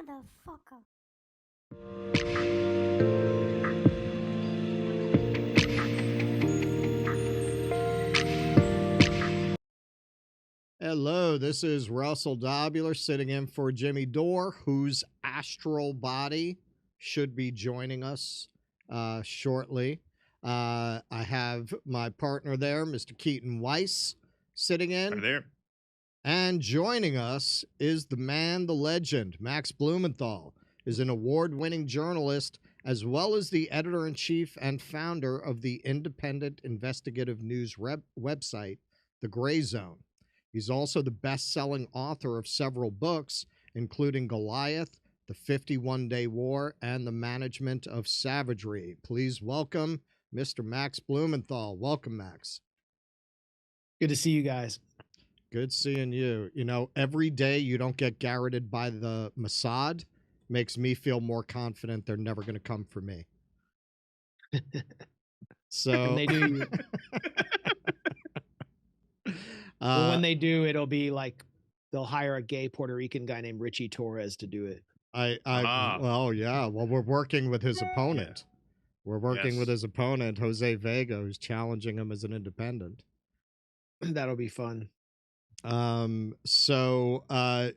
Motherfucker. Hello, this is Russell Dobular sitting in for Jimmy Dore, whose astral body should be joining us shortly. I have my partner there, Mr. Keaton Weiss, sitting in. Hi there. And joining us is the man, the legend, Max Blumenthal, is an award-winning journalist as well as the editor-in-chief and founder of the independent investigative news website, The Gray Zone. He's also the best-selling author of several books, including Goliath, The 51-Day War, and The Management of Savagery. Please welcome Mr. Max Blumenthal. Welcome, Max. Good to see you guys. Good seeing you. You know, every day you don't get garroted by the Mossad makes me feel more confident they're never going to come for me. So when they do, well, when they do, it'll be like they'll hire a gay Puerto Rican guy named Richie Torres to do it. Well, yeah. Well, we're working with his opponent. Yeah. We're working with his opponent, Jose Vega, who's challenging him as an independent. That'll be fun. So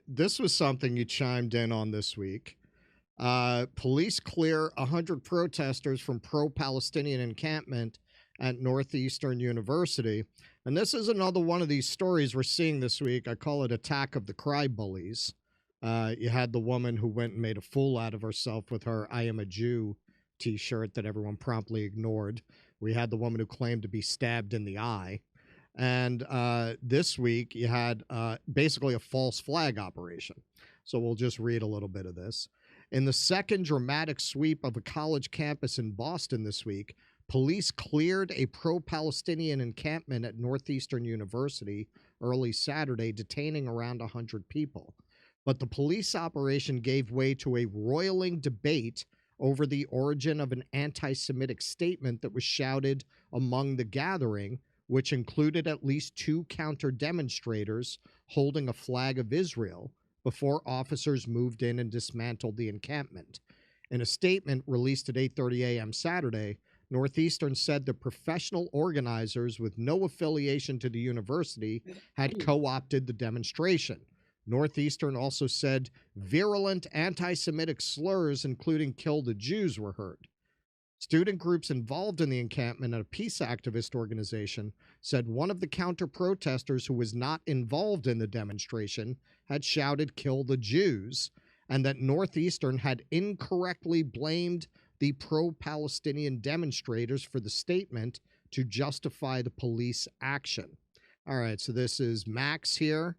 this was something you chimed in on this week. Police clear 100 protesters from pro-Palestinian encampment at Northeastern University. And this is another one of these stories we're seeing this week. I call it Attack of the Cry Bullies. You had the woman who went and made a fool out of herself with her I Am a Jew t-shirt that everyone promptly ignored. We had the woman who claimed to be stabbed in the eye. And this week you had basically a false flag operation. So we'll just read a little bit of this. In the second dramatic sweep of a college campus in Boston this week, police cleared a pro-Palestinian encampment at Northeastern University early Saturday, detaining around 100 people. But the police operation gave way to a roiling debate over the origin of an anti-Semitic statement that was shouted among the gathering, which included at least 2 counter-demonstrators holding a flag of Israel, before officers moved in and dismantled the encampment. In a statement released at 8:30 a.m. Saturday, Northeastern said the professional organizers with no affiliation to the university had co-opted the demonstration. Northeastern also said virulent anti-Semitic slurs, including "kill the Jews," were heard. Student groups involved in the encampment and a peace activist organization said one of the counter-protesters who was not involved in the demonstration had shouted "kill the Jews," and that Northeastern had incorrectly blamed the pro-Palestinian demonstrators for the statement to justify the police action. All right, so this is Max here.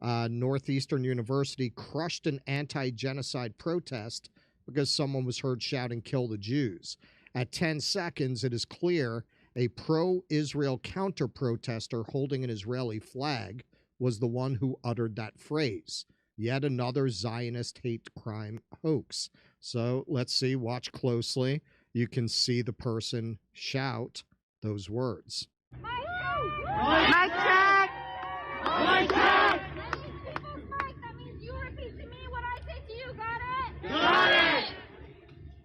Northeastern University crushed an anti-genocide protest because someone was heard shouting "kill the Jews." At 10 seconds, it is clear a pro-Israel counter-protester holding an Israeli flag was the one who uttered that phrase. Yet another Zionist hate crime hoax. So let's see, watch closely. You can see the person shout those words. Mic check! Mic check! That means you repeat to me what I say to you, got it? Got it!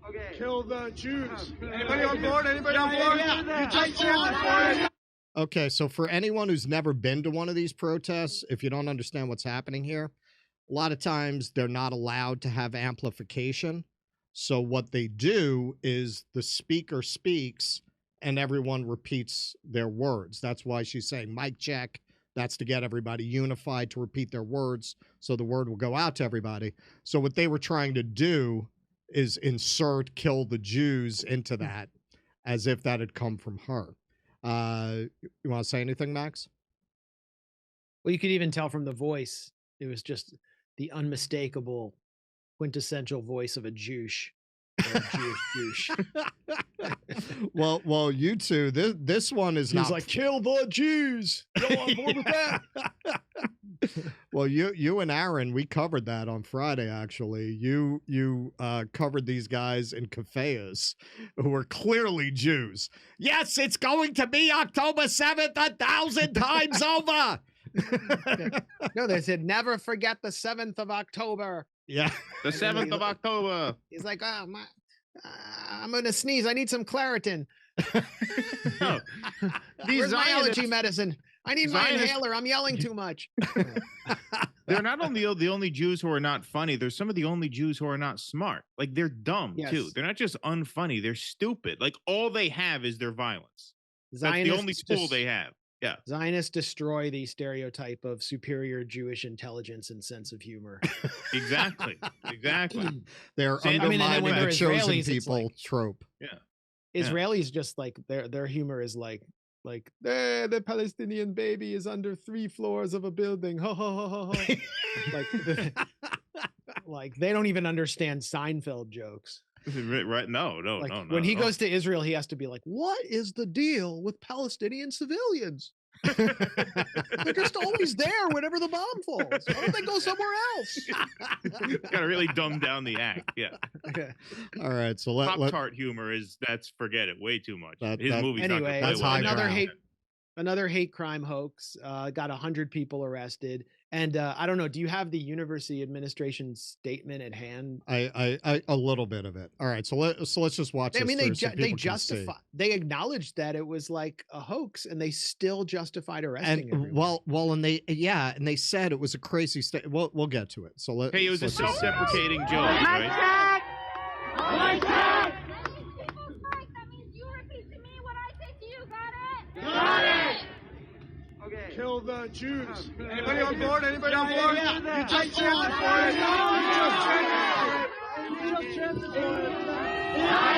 Okay. Kill the Jews. Anybody on board? Anybody on board? You just cheered for it. Okay, so for anyone who's never been to one of these protests, if you don't understand what's happening here, a lot of times they're not allowed to have amplification. So what they do is the speaker speaks and everyone repeats their words. That's why she's saying mic check. That's to get everybody unified to repeat their words so the word will go out to everybody. So what they were trying to do is insert "kill the Jews" into that as if that had come from her. You want to say anything, Max? Well, you could even tell from the voice. It was just the unmistakable, quintessential voice of a Jewish. Jewish. well, you two. This one is not. He's like, "Kill the Jews." Go on board with that. Well, you and Aaron, we covered that on Friday. Actually, you covered these guys in cafes who were clearly Jews. Yes, it's going to be October 7th 1,000 times over. No, they said never forget the 7th of October. Yeah. The 7th of October. He's like, oh, I'm going to sneeze. I need some Claritin. No. These Where's my allergy Zionists- medicine? I need my Zionists- inhaler. I'm yelling too much. They're not only the only Jews who are not funny, they're some of the only Jews who are not smart. Like, they're dumb, too. Yes. They're not just unfunny, they're stupid. Like, all they have is their violence. That's the Zionists only tool they have. Yeah. Zionists destroy the stereotype of superior Jewish intelligence and sense of humor. Exactly. Exactly. They're See, I mean, and then undermining when the they're chosen Israelis, it's people like- trope. Yeah. Israelis just like their humor is like the Palestinian baby is under 3 floors of a building. Ho ho ho ho ho. Like they don't even understand Seinfeld jokes. Right? No. Like no. when he goes to Israel, he has to be like, "What is the deal with Palestinian civilians? They're just always there whenever the bomb falls. Why don't they go somewhere else?" Got to really dumb down the act. Yeah. All right, so let Pop-Tart humor forget it, way too much. His that- movie's Anyway, That's high ground. another hate crime hoax. Got 100 people arrested. And I don't know. Do you have the university administration statement at hand? I a little bit of it. All right, so let's just watch. I this mean, through so they people can see. they acknowledged that it was like a hoax, and they still justified arresting And everyone. well, and they said it was a crazy state. We'll get to it. So let. Hey, it was a let's just- self-deprecating joke, Mic right? check! Mic check! People's mic, that means you repeat to me what I say to you, got it? Got it! Okay. Kill the Jews. Anybody on board? Anybody on board? You just chanted for it. You just chanted for it.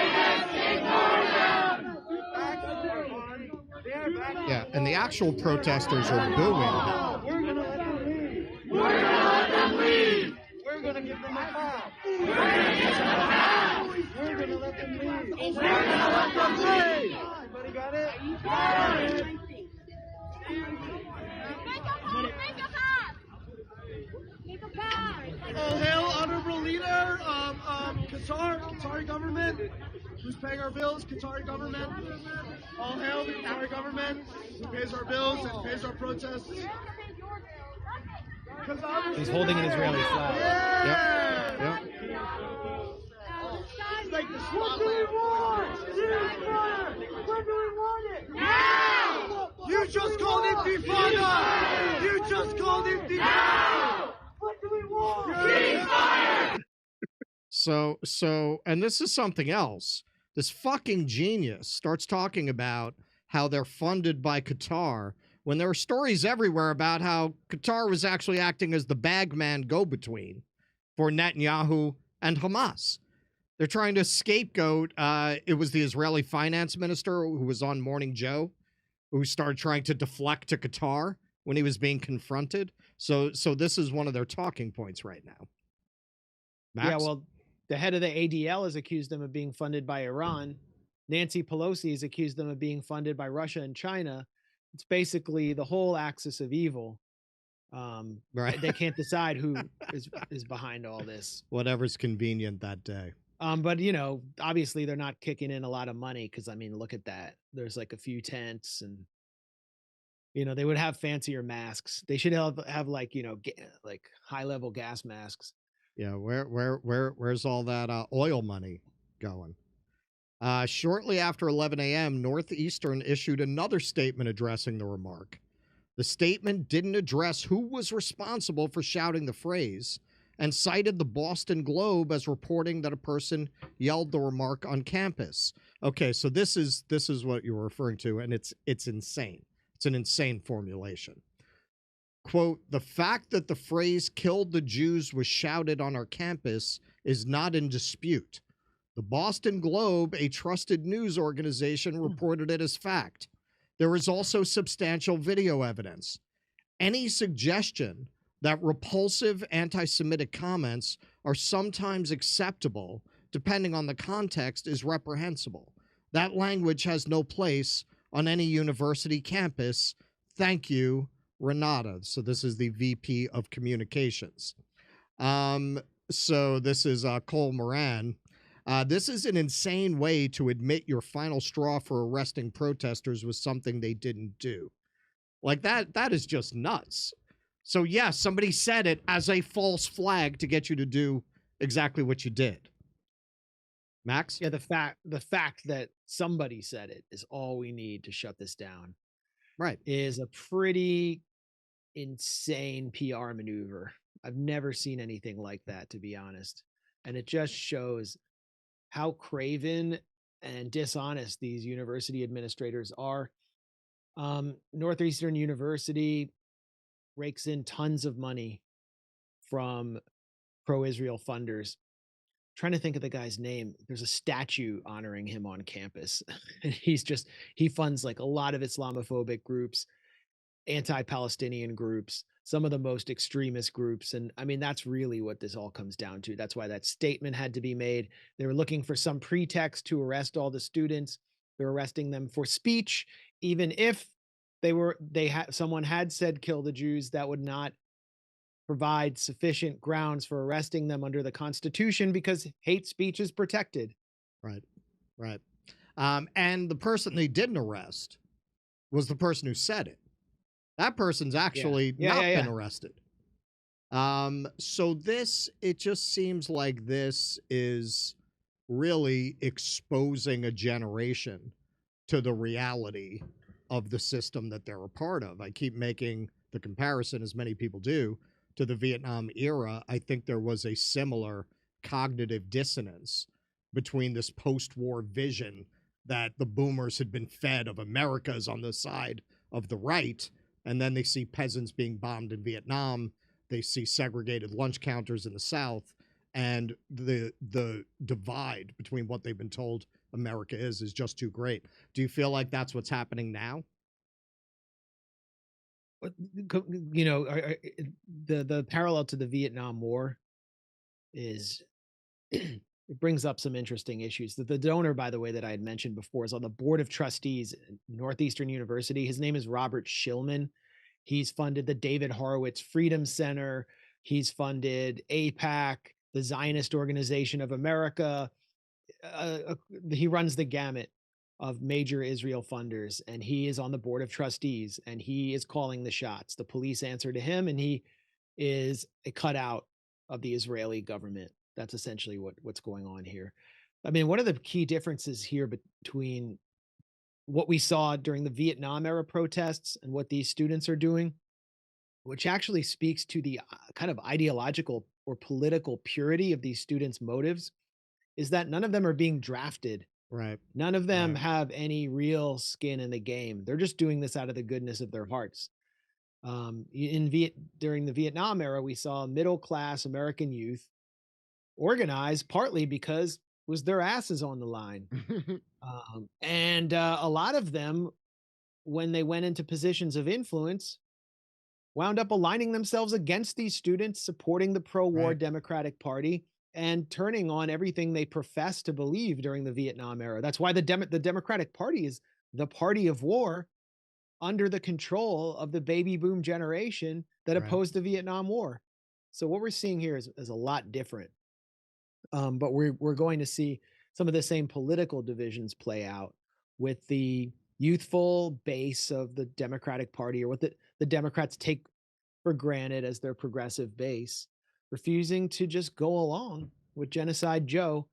Yeah, and the actual protesters are booing. We're gonna let them leave. We're gonna let them leave. We're gonna give them a pass. We're gonna give them a pass. We're gonna let them leave. We're gonna let them leave. Everybody got it? Got it. Make a pass! All hail, honorable leader of Qatari government, who's paying our bills, Qatari government. All hail the Qatari government, who pays our bills and pays our protests. He's holding an Israeli flag. Yeah. Yep. Like this. What do we want? Ceasefire! When do we want it? Now! You just called Intifada! You just called Intifada! What do we want? Ceasefire! So, and this is something else. This fucking genius starts talking about how they're funded by Qatar when there are stories everywhere about how Qatar was actually acting as the bagman go-between for Netanyahu and Hamas. They're trying to scapegoat. It was the Israeli finance minister who was on Morning Joe, who started trying to deflect to Qatar when he was being confronted. So this is one of their talking points right now. Yeah, Max? well, the head of the ADL has accused them of being funded by Iran. Nancy Pelosi has accused them of being funded by Russia and China. It's basically the whole axis of evil. Right. They can't decide who is behind all this. Whatever's convenient that day. But you know, obviously they're not kicking in a lot of money because I mean, look at that. There's like a few tents, and you know they would have fancier masks. They should have like like high level gas masks. Yeah, where's all that oil money going? Shortly after 11 a.m., Northeastern issued another statement addressing the remark. The statement didn't address who was responsible for shouting the phrase and cited the Boston Globe as reporting that a person yelled the remark on campus. Okay, so this is what you were referring to, and it's insane. It's an insane formulation. Quote, the fact that the phrase "killed the Jews" was shouted on our campus is not in dispute. The Boston Globe, a trusted news organization, reported it as fact. There is also substantial video evidence. Any suggestion that repulsive anti-Semitic comments are sometimes acceptable, depending on the context, is reprehensible. That language has no place on any university campus. Thank you, Renata. So this is the VP of Communications. So this is Cole Moran. This is an insane way to admit your final straw for arresting protesters was something they didn't do. Like that is just nuts. So yeah, somebody said it as a false flag to get you to do exactly what you did. Max? Yeah, the fact that somebody said it is all we need to shut this down. Right. Is a pretty insane PR maneuver. I've never seen anything like that, to be honest. And it just shows how craven and dishonest these university administrators are. Northeastern University rakes in tons of money from pro-Israel funders. Trying to think of the guy's name. There's a statue honoring him on campus. And he funds like a lot of Islamophobic groups, anti-Palestinian groups, some of the most extremist groups. And I mean, that's really what this all comes down to. That's why that statement had to be made. They were looking for some pretext to arrest all the students. They're arresting them for speech, even if someone had said kill the Jews, that would not provide sufficient grounds for arresting them under the Constitution because hate speech is protected. Right. Right. And the person they didn't arrest was the person who said it. That person's actually not been arrested. So it just seems like this is really exposing a generation to the reality of the system that they're a part of. I keep making the comparison, as many people do, to the Vietnam era. I think there was a similar cognitive dissonance between this post-war vision that the boomers had been fed of America's on the side of the right, and then they see peasants being bombed in Vietnam. They see segregated lunch counters in the South, and the divide between what they've been told America is just too great. Do you feel like that's what's happening now? You know, the parallel to the Vietnam War is it brings up some interesting issues. The donor, by the way, that I had mentioned before is on the board of trustees at Northeastern University. His name is Robert Shillman. He's funded the David Horowitz Freedom Center. He's funded AIPAC, the Zionist Organization of America. He runs the gamut of major Israel funders, and he is on the board of trustees, and he is calling the shots. The police answer to him, and he is a cutout of the Israeli government. That's essentially what's going on here. I mean, one of the key differences here between what we saw during the Vietnam era protests and what these students are doing, which actually speaks to the kind of ideological or political purity of these students' motives, is that none of them are being drafted. Right. None of them have any real skin in the game. They're just doing this out of the goodness of their hearts. During the Vietnam era, we saw middle-class American youth organized partly because it was their asses on the line. And a lot of them, when they went into positions of influence, wound up aligning themselves against these students, supporting the pro-war Democratic Party, and turning on everything they professed to believe during the Vietnam era. That's why the Democratic Party is the party of war under the control of the baby boom generation that opposed the Vietnam War. So what we're seeing here is a lot different. But we're going to see some of the same political divisions play out with the youthful base of the Democratic Party, or what the Democrats take for granted as their progressive base, refusing to just go along with Genocide Joe.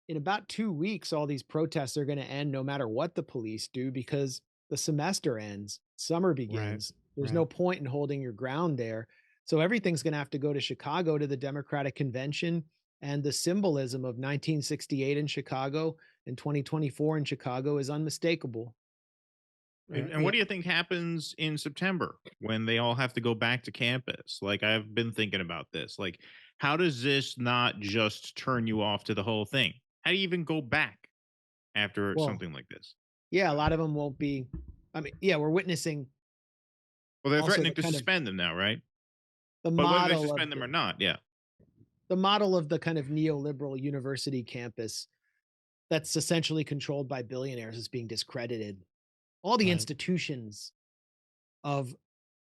In about 2 weeks, all these protests are going to end no matter what the police do, because the semester ends, summer begins. There's no point in holding your ground there. So everything's going to have to go to Chicago, to the Democratic Convention. And the symbolism of 1968 in Chicago and 2024 in Chicago is unmistakable. And what do you think happens in September when they all have to go back to campus? Like, I've been thinking about this. Like, how does this not just turn you off to the whole thing? How do you even go back after something like this? Yeah, a lot of them won't be. I mean, yeah, we're witnessing. Well, they're threatening to suspend them now, right? But whether they suspend them or not, the model of the kind of neoliberal university campus that's essentially controlled by billionaires is being discredited. All the institutions of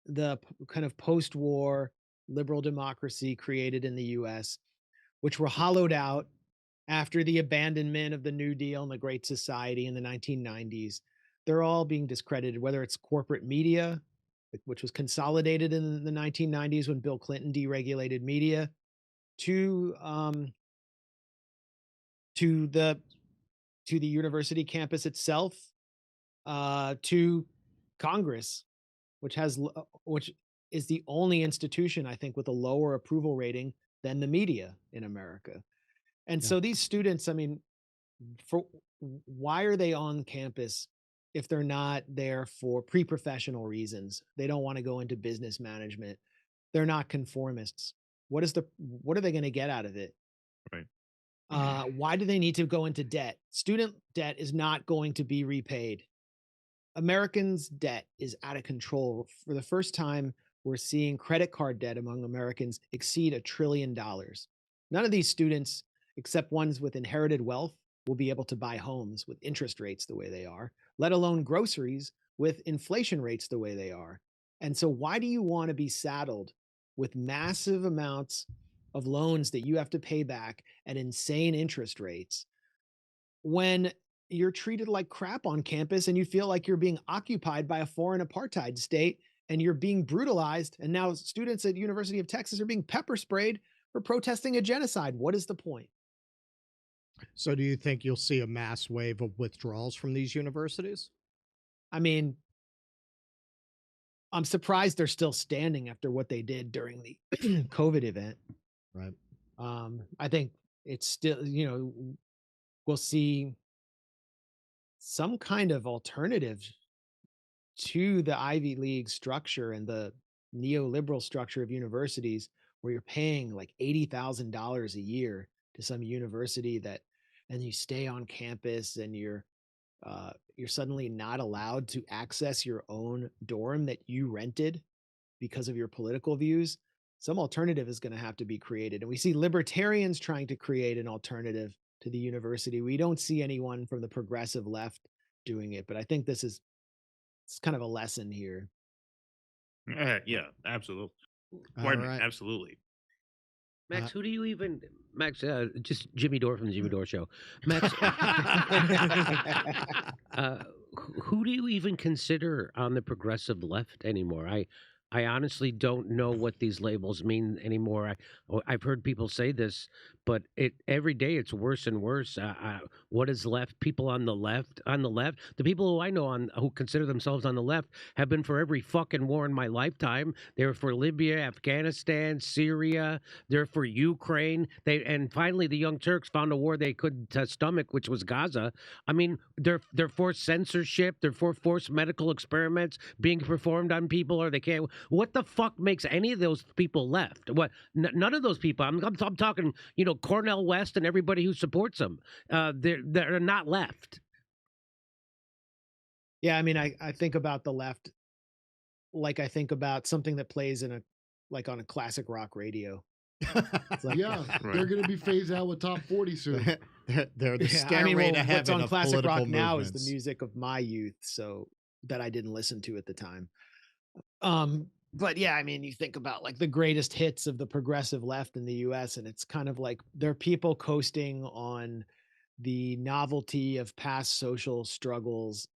the kind of post-war liberal democracy created in the US, which were hollowed out after the abandonment of the New Deal and the Great Society in the 1990s, they're all being discredited, whether it's corporate media, which was consolidated in the 1990s when Bill Clinton deregulated media, to the university campus itself, to Congress, which is the only institution, I think, with a lower approval rating than the media in America. And so these students, I mean, why are they on campus if they're not there for pre-professional reasons? They don't want to go into business management. They're not conformists. What are they going to get out of it? Right. Why do they need to go into debt? Student debt is not going to be repaid. Americans' debt is out of control. For the first time, we're seeing credit card debt among Americans exceed $1 trillion. None of these students, except ones with inherited wealth, will be able to buy homes with interest rates the way they are, let alone groceries with inflation rates the way they are. And so why do you want to be saddled with massive amounts of loans that you have to pay back at insane interest rates when you're treated like crap on campus and you feel like you're being occupied by a foreign apartheid state and you're being brutalized? And now students at University of Texas are being pepper sprayed for protesting a genocide. What is the point? So do you think you'll see a mass wave of withdrawals from these universities? I mean, I'm surprised they're still standing after what they did during the COVID event. Right. I think it's still, we'll see some kind of alternative to the Ivy League structure and the neoliberal structure of universities where you're paying like $80,000 a year to some university and you stay on campus and you're suddenly not allowed to access your own dorm that you rented because of your political views. Some alternative is going to have to be created. And we see libertarians trying to create an alternative to the university. We don't see anyone from the progressive left doing it, but I think it's kind of a lesson here. Yeah, absolutely. Right. Absolutely. Max, who do you even, Max, just Jimmy Dore from the Jimmy Dore Show. Max, who do you even consider on the progressive left anymore? I honestly don't know what these labels mean anymore. I've heard people say this, but every day it's worse and worse. What is left? People on the left, the people who I know who consider themselves on the left have been for every fucking war in my lifetime. They were for Libya, Afghanistan, Syria. They're for Ukraine. And finally the Young Turks found a war they couldn't stomach, which was Gaza. I mean, they're for censorship. They're for forced medical experiments being performed on people, or they can't. What the fuck makes any of those people left? What? None of those people. I'm talking, Cornel West and everybody who supports them. They're not left. Yeah, I mean, I think about the left like I think about something that plays on a classic rock radio. Like, yeah, right. They're going to be phased out with top 40 soon. They're the stairway to heaven. What's on classic rock movements. now is the music of my youth, so that I didn't listen to at the time. But yeah, I mean, you think about like the greatest hits of the progressive left in the US, and it's kind of like there are people coasting on the novelty of past social struggles.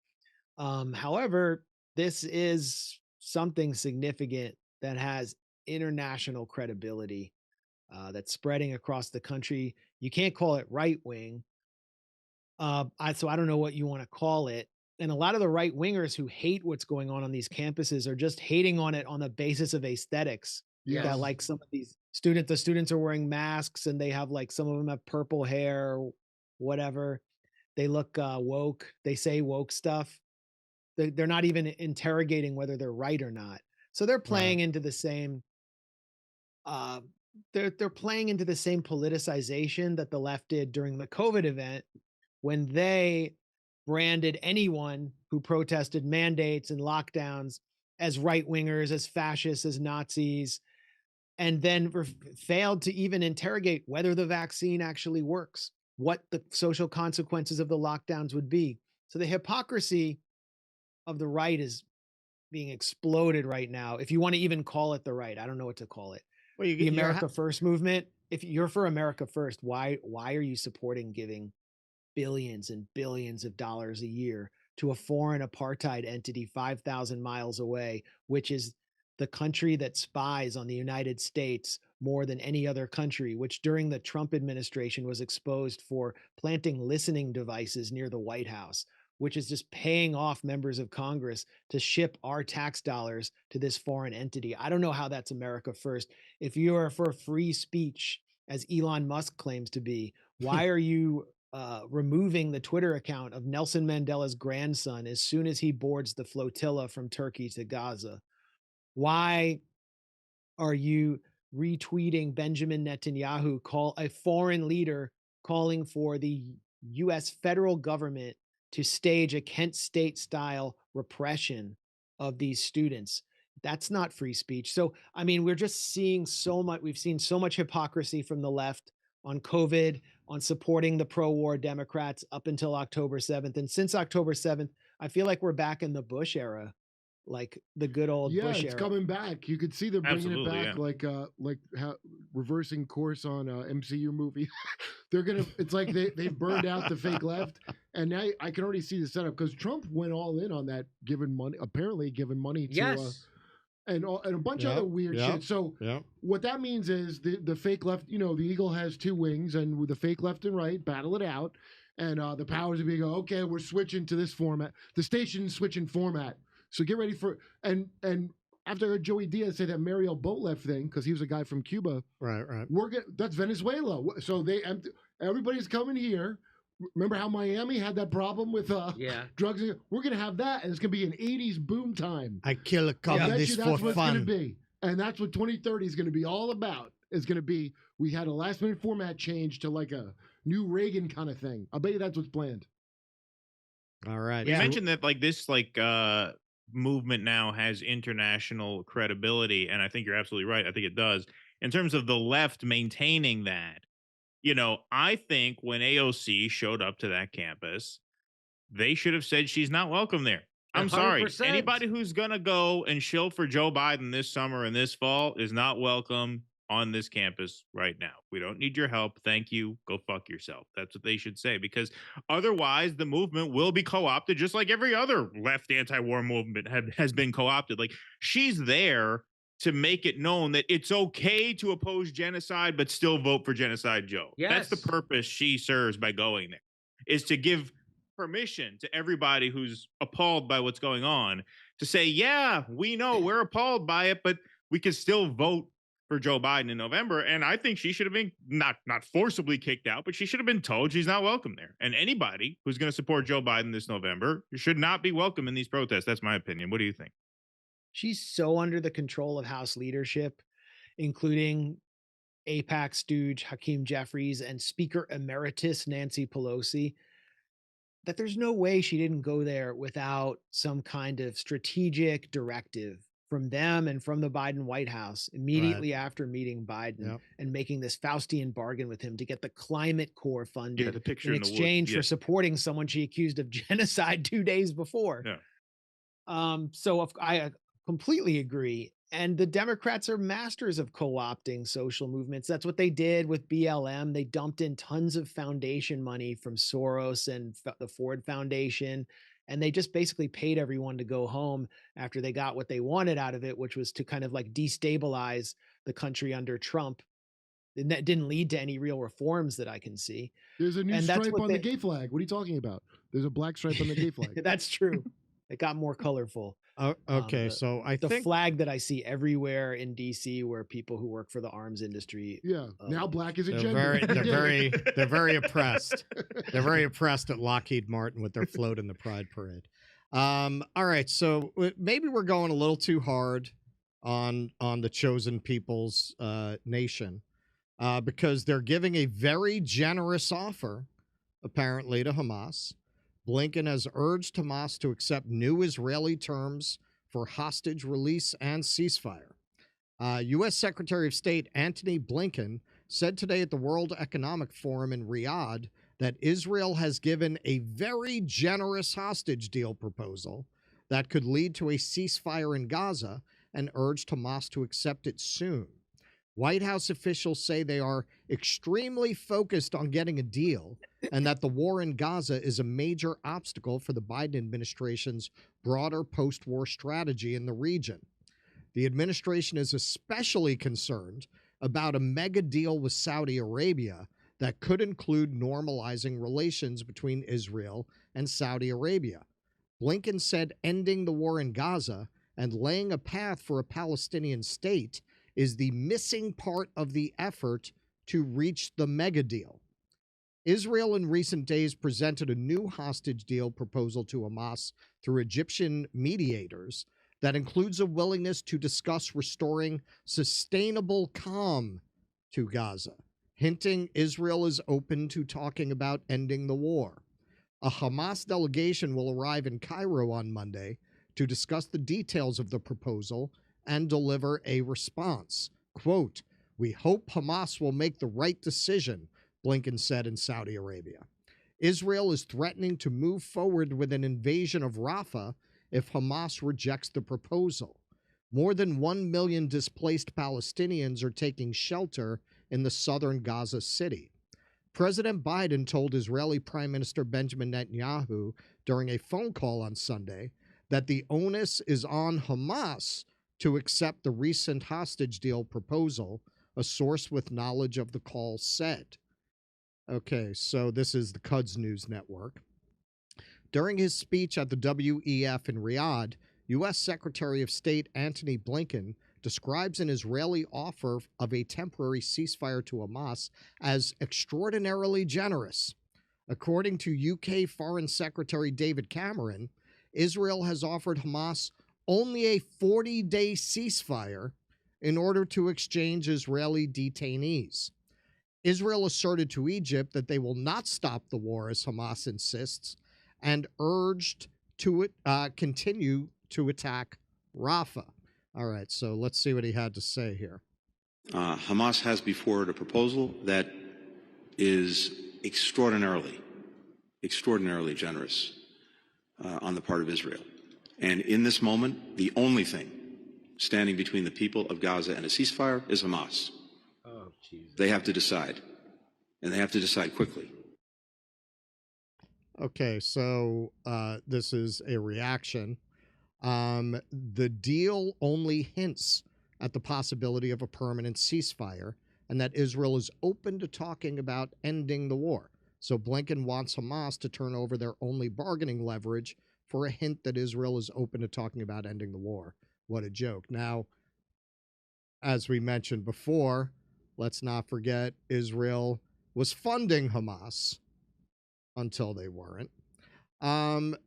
However, this is something significant that has international credibility, that's spreading across the country. You can't call it right wing. So I don't know what you want to call it. And a lot of the right wingers who hate what's going on these campuses are just hating on it on the basis of aesthetics. Yes. That like some of these the students are wearing masks and they have like, some of them have purple hair or whatever. They look woke. They say woke stuff. They're not even interrogating whether they're right or not. So they're playing into the same, they're playing into the same politicization that the left did during the COVID event when they branded anyone who protested mandates and lockdowns as right-wingers, as fascists, as Nazis, and then failed to even interrogate whether the vaccine actually works, what the social consequences of the lockdowns would be. So the hypocrisy of the right is being exploded right now. If you want to even call it the right, I don't know what to call it. Well, the America First movement. If you're for America First, why are you supporting giving billions and billions of dollars a year to a foreign apartheid entity 5,000 miles away, which is the country that spies on the United States more than any other country, which during the Trump administration was exposed for planting listening devices near the White House, which is just paying off members of Congress to ship our tax dollars to this foreign entity. I don't know how that's America first. If you are for free speech, as Elon Musk claims to be, why are you removing the Twitter account of Nelson Mandela's grandson as soon as he boards the flotilla from Turkey to Gaza? Why are you retweeting Benjamin Netanyahu, a foreign leader, calling for the U.S. federal government to stage a Kent State-style repression of these students? That's not free speech. So, I mean, we're just seeing so much. We've seen so much hypocrisy from the left on COVID, on supporting the pro-war Democrats up until October 7th. And since October 7th, I feel like we're back in the Bush era, like the good old Bush era. Yeah, it's coming back. You could see they're bringing it back, like how reversing course on MCU movie. They're gonna. It's like they burned out the fake left, and now I can already see the setup because Trump went all in on that, giving money to. Yes. And a bunch of other weird shit. So what that means is the fake left, the eagle has two wings, and with the fake left and right, battle it out. And the powers of go, okay, we're switching to this format. The station's switching format. So get ready for, and after I heard Joey Diaz say that Mariel Boatleff thing, because he was a guy from Cuba. Right. That's Venezuela. So everybody's coming here. Remember how Miami had that problem with drugs? We're going to have that, and it's going to be an 80s boom time. I kill a communist for that's what fun. It's going to be. And that's what 2030 is going to be all about. It's going to be, we had a last-minute format change to like a new Reagan kind of thing. I'll bet you that's what's planned. All right. You mentioned that this movement now has international credibility, and I think you're absolutely right. I think it does. In terms of the left maintaining that, I think when AOC showed up to that campus, they should have said she's not welcome there. I'm 100%. sorry. Anybody who's going to go and shill for Joe Biden this summer and this fall is not welcome on this campus right now. We don't need your help. Thank you. Go fuck yourself. That's what they should say, because otherwise the movement will be co-opted just like every other left anti-war movement has been co-opted. Like, she's there to make it known that it's okay to oppose genocide, but still vote for Genocide Joe. Yes. That's the purpose she serves by going there, is to give permission to everybody who's appalled by what's going on to say, yeah, we know we're appalled by it, but we can still vote for Joe Biden in November. And I think she should have been not forcibly kicked out, but she should have been told she's not welcome there. And anybody who's going to support Joe Biden this November should not be welcome in these protests. That's my opinion. What do you think? She's so under the control of House leadership, including AIPAC stooge Hakeem Jeffries and Speaker Emeritus Nancy Pelosi, that there's no way she didn't go there without some kind of strategic directive from them and from the Biden White House immediately after meeting Biden and making this Faustian bargain with him to get the Climate Corps funded the picture in in the exchange woods. for supporting someone she accused of genocide 2 days before. So I completely agree. And the Democrats are masters of co-opting social movements. That's what they did with BLM. They dumped in tons of foundation money from Soros and the Ford Foundation. And they just basically paid everyone to go home after they got what they wanted out of it, which was to kind of like destabilize the country under Trump. And that didn't lead to any real reforms that I can see. There's a new stripe on the gay flag. What are you talking about? There's a black stripe on the gay flag. That's true. It got more colorful. Okay, so I think the flag that I see everywhere in DC, where people who work for the arms industry, now black is a gender. They're very oppressed. They're very oppressed at Lockheed Martin with their float in the Pride Parade. All right, so maybe we're going a little too hard on the chosen people's nation because they're giving a very generous offer, apparently, to Hamas. Blinken has urged Hamas to accept new Israeli terms for hostage release and ceasefire. U.S. Secretary of State Antony Blinken said today at the World Economic Forum in Riyadh that Israel has given a very generous hostage deal proposal that could lead to a ceasefire in Gaza and urged Hamas to accept it soon. White House officials say they are extremely focused on getting a deal and that the war in Gaza is a major obstacle for the Biden administration's broader post-war strategy in the region. The administration is especially concerned about a mega deal with Saudi Arabia that could include normalizing relations between Israel and Saudi Arabia. Blinken said ending the war in Gaza and laying a path for a Palestinian state is the missing part of the effort to reach the mega deal. Israel in recent days presented a new hostage deal proposal to Hamas through Egyptian mediators that includes a willingness to discuss restoring sustainable calm to Gaza, hinting Israel is open to talking about ending the war. A Hamas delegation will arrive in Cairo on Monday to discuss the details of the proposal and deliver a response. Quote, "We hope Hamas will make the right decision," Blinken said in Saudi Arabia. Israel is threatening to move forward with an invasion of Rafah if Hamas rejects the proposal. More than 1 million displaced Palestinians are taking shelter in the southern Gaza city. President Biden told Israeli Prime Minister Benjamin Netanyahu during a phone call on Sunday that the onus is on Hamas to accept the recent hostage deal proposal, a source with knowledge of the call said. Okay, so this is the Quds News Network. During his speech at the WEF in Riyadh, U.S. Secretary of State Antony Blinken describes an Israeli offer of a temporary ceasefire to Hamas as extraordinarily generous. According to UK Foreign Secretary David Cameron, Israel has offered Hamas only a 40-day ceasefire in order to exchange Israeli detainees. Israel asserted to Egypt that they will not stop the war as Hamas insists and urged to continue to attack Rafah. All right, so let's see what he had to say here. Hamas has before it a proposal that is extraordinarily generous on the part of Israel. And in this moment, the only thing standing between the people of Gaza and a ceasefire is Hamas. Oh, Jesus. They have to decide, and they have to decide quickly. Okay, so this is a reaction. The deal only hints at the possibility of a permanent ceasefire and that Israel is open to talking about ending the war. So Blinken wants Hamas to turn over their only bargaining leverage for a hint that Israel is open to talking about ending the war. What a joke. Now, as we mentioned before, let's not forget Israel was funding Hamas until they weren't.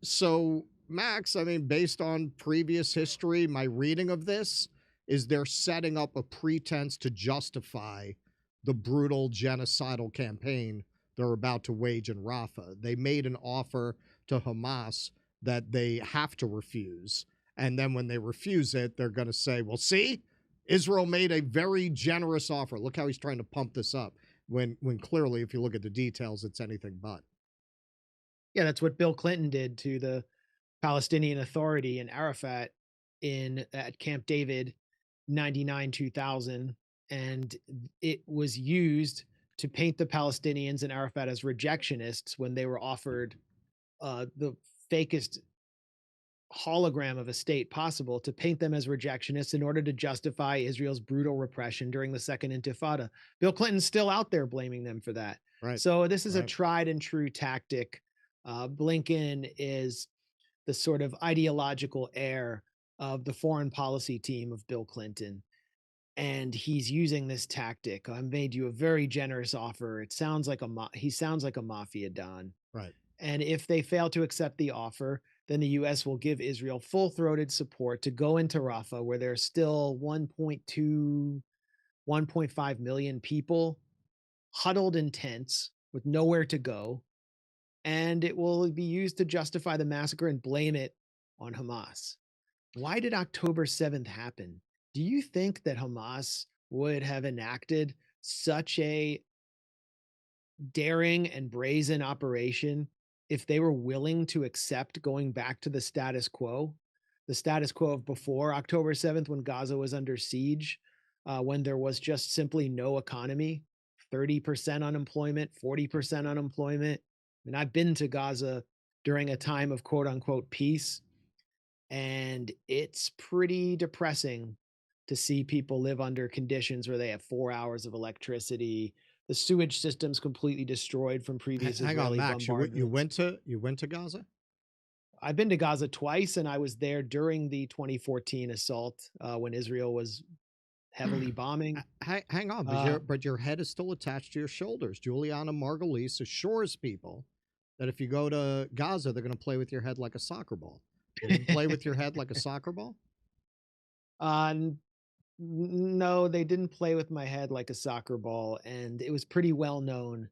So, Max, I mean, based on previous history, my reading of this is they're setting up a pretense to justify the brutal genocidal campaign they're about to wage in Rafah. They made an offer to Hamas that they have to refuse. And then when they refuse it, they're going to say, well, see, Israel made a very generous offer. Look how he's trying to pump this up when clearly, if you look at the details, it's anything but. Yeah, that's what Bill Clinton did to the Palestinian Authority and Arafat at Camp David 99-2000. And it was used to paint the Palestinians and Arafat as rejectionists when they were offered the fakest hologram of a state possible, to paint them as rejectionists in order to justify Israel's brutal repression during the Second Intifada. Bill Clinton's still out there blaming them for that. Right. So this is a tried and true tactic. Blinken is the sort of ideological heir of the foreign policy team of Bill Clinton. And he's using this tactic. I made you a very generous offer. It sounds like he sounds like a mafia don. Right. And if they fail to accept the offer, then the U.S. will give Israel full-throated support to go into Rafah, where there's still 1.2, 1.5 million people huddled in tents with nowhere to go. And it will be used to justify the massacre and blame it on Hamas. Why did October 7th happen? Do you think that Hamas would have enacted such a daring and brazen operation if they were willing to accept going back to the status quo of before October 7th, when Gaza was under siege when there was just simply no economy, 30% unemployment, 40% unemployment. I mean, I've been to Gaza during a time of quote unquote peace, and it's pretty depressing to see people live under conditions where they have 4 hours of electricity. The sewage system's completely destroyed from previous Israeli bombardments. You went to Gaza? I've been to Gaza twice, and I was there during the 2014 assault when Israel was heavily bombing. Hang on, but your head is still attached to your shoulders. Juliana Margulies assures people that if you go to Gaza, they're going to play with your head like a soccer ball. You didn't play with your head like a soccer ball? No, they didn't play with my head like a soccer ball, and it was pretty well known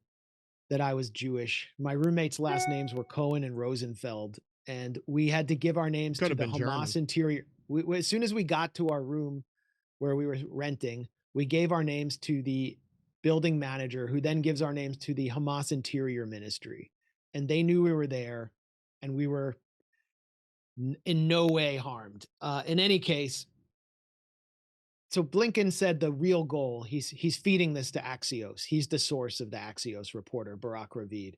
that I was Jewish. My roommates' last names were Cohen and Rosenfeld, and we had to give our names to the Hamas interior. As soon as we got to our room where we were renting, we gave our names to the building manager, who then gives our names to the Hamas Interior Ministry. And they knew we were there, and we were in no way harmed. In any case, so Blinken said the real goal, he's feeding this to Axios. He's the source of the Axios reporter, Barak Ravid.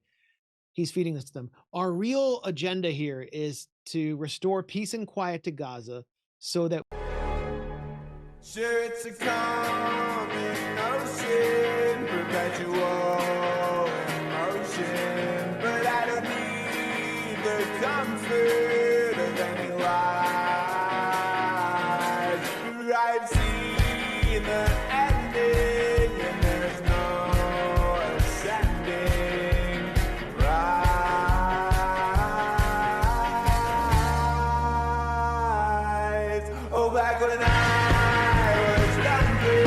He's feeding this to them. Our real agenda here is to restore peace and quiet to Gaza so that... Sure, it's a common ocean, perpetual emotion, but I don't need the comfort of any lies. I've seen the ending, and there's no ascending. Rise. Oh, back when I was younger,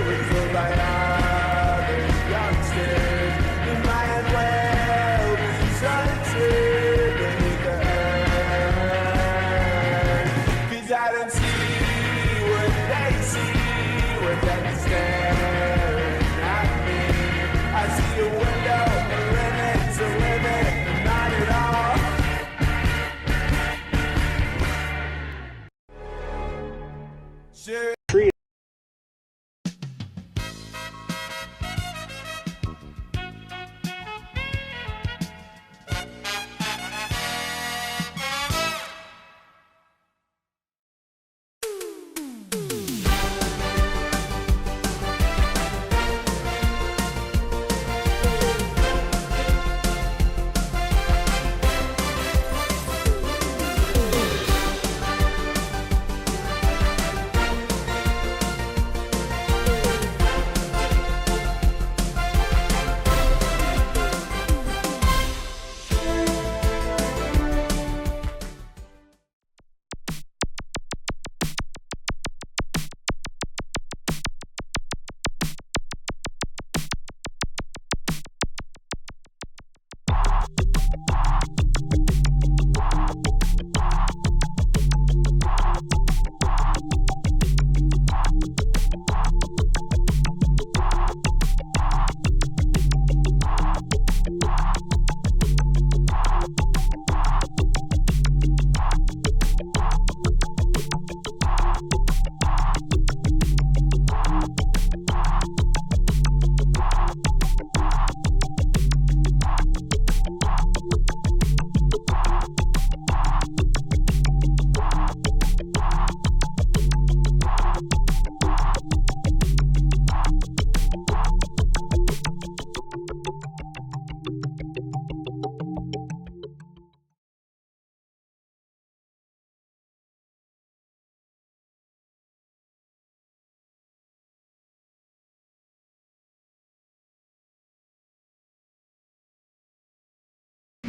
was told by other youngsters, it might well be sunset beneath the earth. 'Cause I don't see what they see when they're staring at me. I see a window, a limit's a limit, not at all. Sure.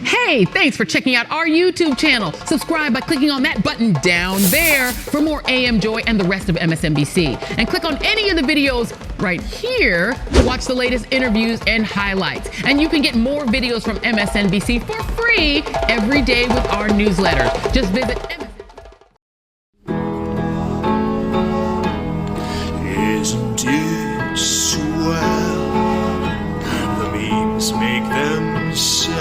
Hey, thanks for checking out our YouTube channel. Subscribe by clicking on that button down there for more AM Joy and the rest of MSNBC. And click on any of the videos right here to watch the latest interviews and highlights. And you can get more videos from MSNBC for free every day with our newsletter. Just visit Isn't it swell? The memes make themselves.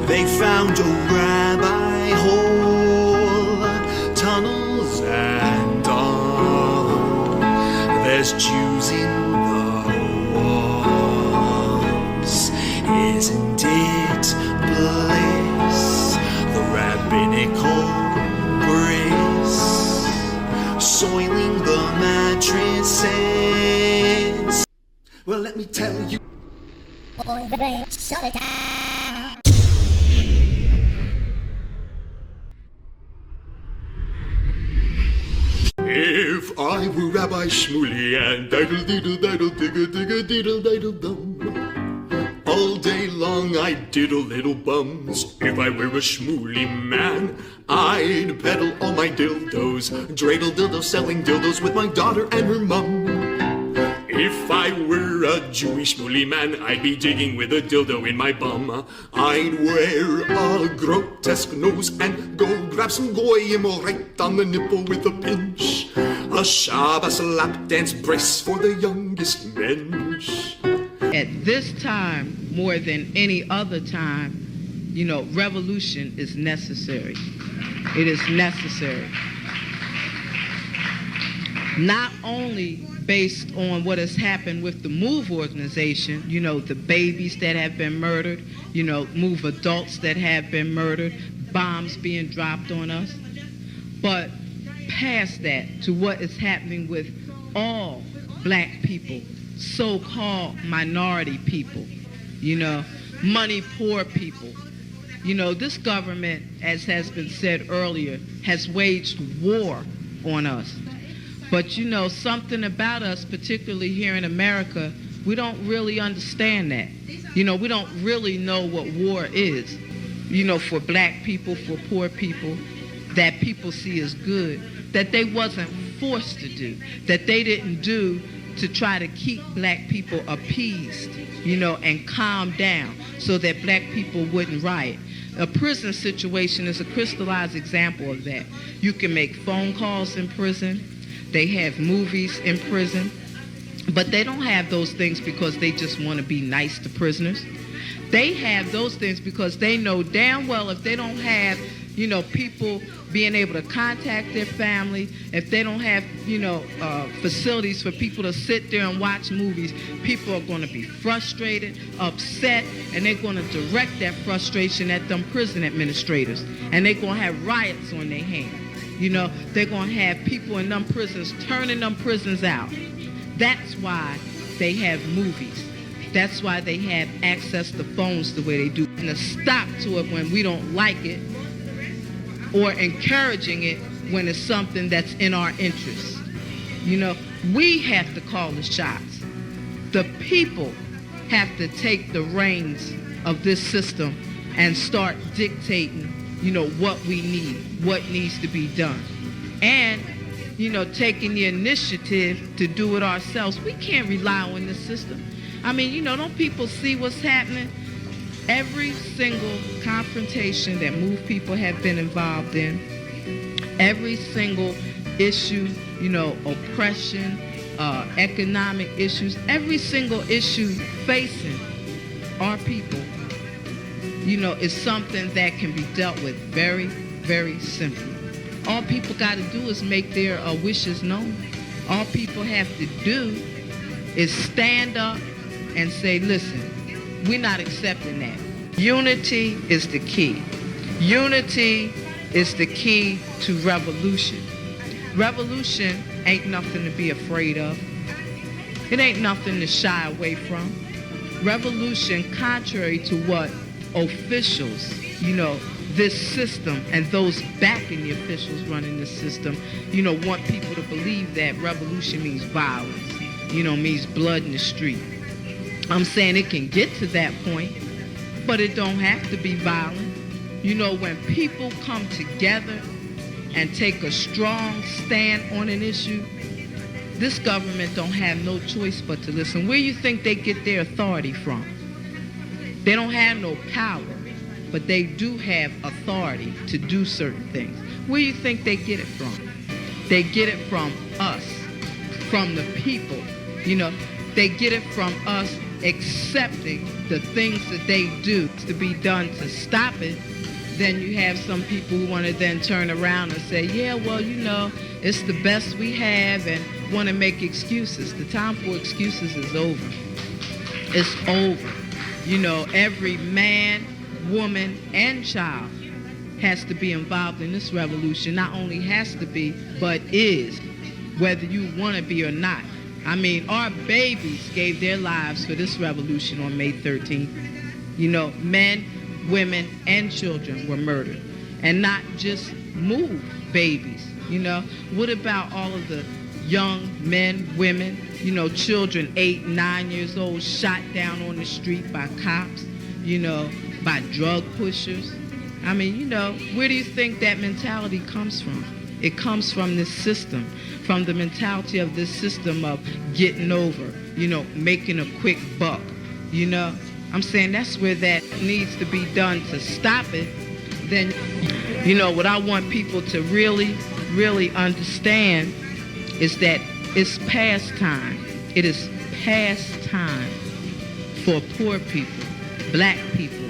They found a rabbi hole, tunnels and all there's Jews in the walls. Isn't it bliss? The rabbinical grace soiling the mattresses. Well, let me tell you. If I were Rabbi Shmuley and diddle diddle diddle digga digga diddle diddle dum, all day long I'd diddle little bums. If I were a Shmuley man, I'd peddle all my dildos, dreidel dildos, selling dildos with my daughter and her mum. If I were a Jewish Shmuley man, I'd be digging with a dildo in my bum. I'd wear a grotesque nose and go grab some goyim right on the nipple with a pinch. A Shabbos lap dance brace for the youngest mensch. At this time, more than any other time, you know, revolution is necessary. It is necessary. Not only based on what has happened with the MOVE organization, you know, the babies that have been murdered, you know, MOVE adults that have been murdered, bombs being dropped on us, but past that to what is happening with all black people, so-called minority people, you know, money poor people. You know, this government, as has been said earlier, has waged war on us. But, you know, something about us, particularly here in America, we don't really understand that. You know, we don't really know what war is, you know, for black people, for poor people, that people see as good, that they wasn't forced to do, that they didn't do to try to keep black people appeased, you know, and calm down so that black people wouldn't riot. A prison situation is a crystallized example of that. You can make phone calls in prison. They have movies in prison, but they don't have those things because they just want to be nice to prisoners. They have those things because they know damn well if they don't have, you know, people being able to contact their family, if they don't have, you know, facilities for people to sit there and watch movies, people are going to be frustrated, upset, and they're going to direct that frustration at them prison administrators, and they're going to have riots on their hands. You know, they're going to have people in them prisons turning them prisons out. That's why they have movies. That's why they have access to phones the way they do. And a stop to it when we don't like it, or encouraging it when it's something that's in our interest. You know, we have to call the shots. The people have to take the reins of this system and start dictating, you know, what we need, what needs to be done. And, you know, taking the initiative to do it ourselves. We can't rely on the system. I mean, you know, don't people see what's happening? Every single confrontation that MOVE people have been involved in, every single issue, you know, oppression, economic issues, every single issue facing our people, you know, is something that can be dealt with very, very simply. All people got to do is make their wishes known. All people have to do is stand up and say, listen, we're not accepting that. Unity is the key. Unity is the key to revolution. Revolution ain't nothing to be afraid of. It ain't nothing to shy away from. Revolution, contrary to what officials, you know, this system and those backing the officials running the system, you know, want people to believe that revolution means violence, you know, means blood in the street. I'm saying it can get to that point, but it don't have to be violent. You know, when people come together and take a strong stand on an issue, this government don't have no choice but to listen. Where you think they get their authority from? They don't have no power, but they do have authority to do certain things. Where you think they get it from? They get it from us, from the people. You know, they get it from us accepting the things that they do to be done to stop it. Then you have some people who want to then turn around and say, yeah, well, you know, it's the best we have, and want to make excuses. The time for excuses is over. It's over. You know, every man, woman, and child has to be involved in this revolution. Not only has to be, but is, whether you want to be or not. I mean, our babies gave their lives for this revolution on May 13th. You know, men, women, and children were murdered. And not just move babies, you know. What about all of the young men, women, you know, children 8, 9 years old shot down on the street by cops, you know, by drug pushers? I mean, you know, where do you think that mentality comes from? It comes from this system, from the mentality of this system of getting over, you know, making a quick buck, you know. I'm saying that's where that needs to be done to stop it. Then, you know, what I want people to really, really understand is that it's past time. It is past time for poor people, black people,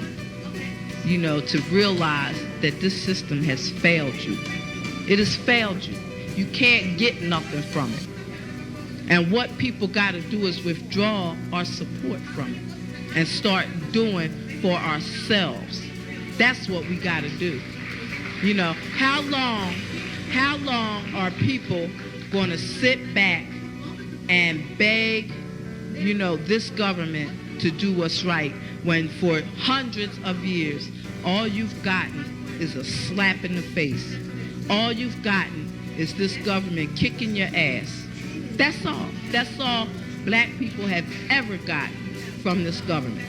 you know, to realize that this system has failed you. It has failed you. You can't get nothing from it. And what people got to do is withdraw our support from it and start doing for ourselves. That's what we got to do. You know, how long are people going to sit back and beg, you know, this government to do what's right when for hundreds of years all you've gotten is a slap in the face? All you've gotten is this government kicking your ass. That's all. That's all black people have ever gotten from this government.